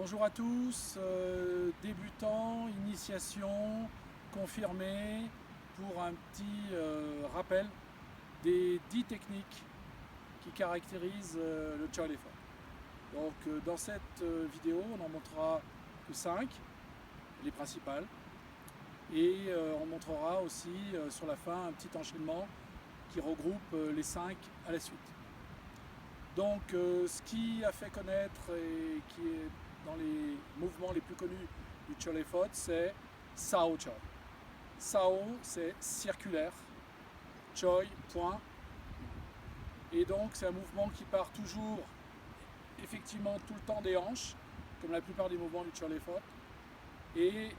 Bonjour à tous, débutants, initiation, confirmé pour un petit rappel des 10 techniques qui caractérisent le Choy Li Fut. Donc dans cette vidéo, on en montrera que 5, les principales, et on montrera aussi sur la fin un petit enchaînement qui regroupe les 5 à la suite. Donc ce qui a fait connaître et qui est dans les mouvements les plus connus du Choy Li Fut, c'est Sao Choy. Sao, c'est circulaire, Choy, point. Et donc c'est un mouvement qui part toujours, effectivement, tout le temps des hanches, comme la plupart des mouvements du Choy Li Fut, et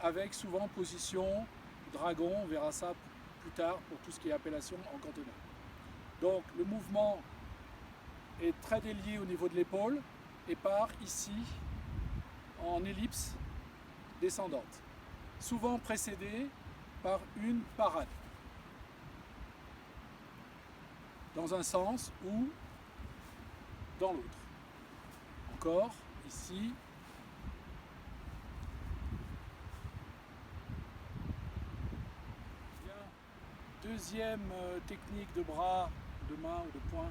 avec souvent position dragon, on verra ça plus tard pour tout ce qui est appellation en conteneur. Donc le mouvement est très délié au niveau de l'épaule et part ici en ellipse descendante, souvent précédée par une parade dans un sens ou dans l'autre. Encore ici. Deuxième technique de bras, de main ou de poing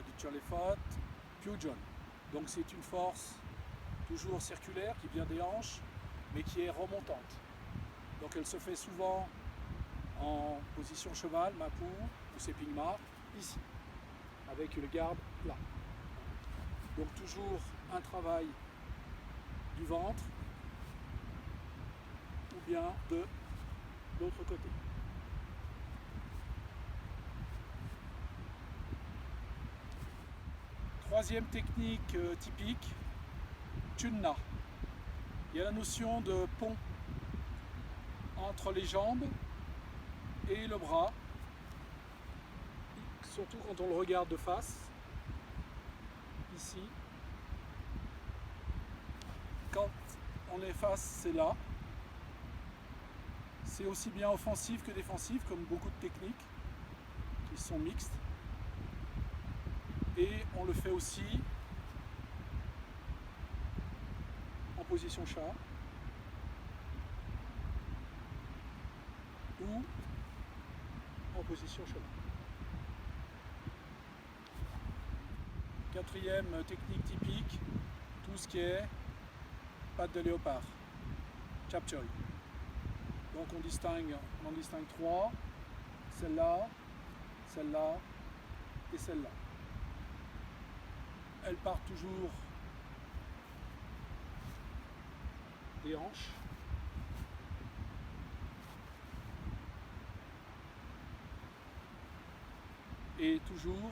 du Choy Li Fut, Pyu-Jon. Donc c'est une force toujours circulaire qui vient des hanches mais qui est remontante. Donc elle se fait souvent en position cheval, Mapu ou Sepingma, ici, avec le garde là. Donc toujours un travail du ventre ou bien de l'autre côté. Troisième technique typique, Chunna. Il y a la notion de pont entre les jambes et le bras, surtout quand on le regarde de face, ici. Quand on est face, c'est là. C'est aussi bien offensif que défensif, comme beaucoup de techniques qui sont mixtes. Et on le fait aussi en position chat ou en position cheval. Quatrième technique typique, tout ce qui est patte de léopard, Chap Choy. Donc on en distingue 3, celle-là, celle-là et celle-là. Elle part toujours des hanches. Et toujours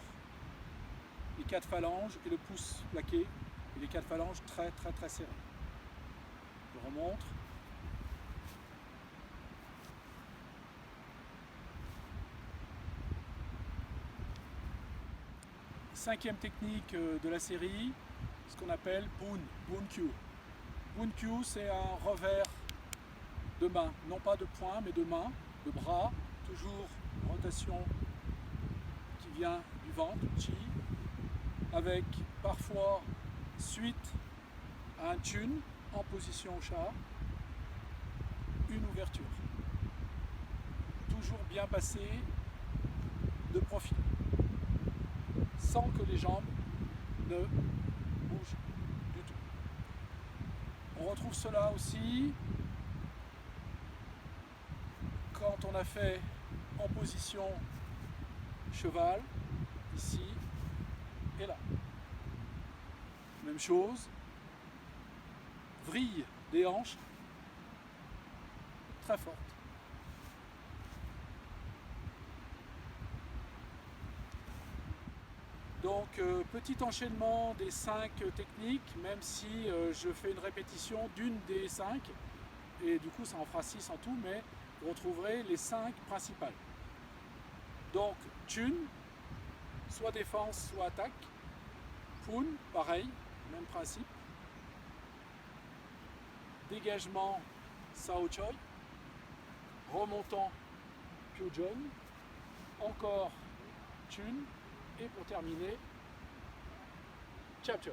les 4 phalanges et le pouce plaqué et les 4 phalanges très serrées. Je remonte. Cinquième technique de la série, ce qu'on appelle Bun Kyu. Bun Kyu, c'est un revers de main, non pas de poing mais de main, de bras, toujours rotation qui vient du ventre, chi, avec parfois suite à un chun en position chat, une ouverture. Toujours bien passé de profil, sans que les jambes ne bougent du tout. On retrouve cela aussi quand on a fait en position cheval, ici et là. Même chose, vrille des hanches, très forte. Donc petit enchaînement des 5 techniques, même si je fais une répétition d'une des 5, et du coup ça en fera 6 en tout, mais vous retrouverez les 5 principales. Donc chun, soit défense, soit attaque. Pun, pareil, même principe. Dégagement, Sao Choy. Remontant, Pyu-Jon. Encore chun. Et pour terminer, Chap Choy.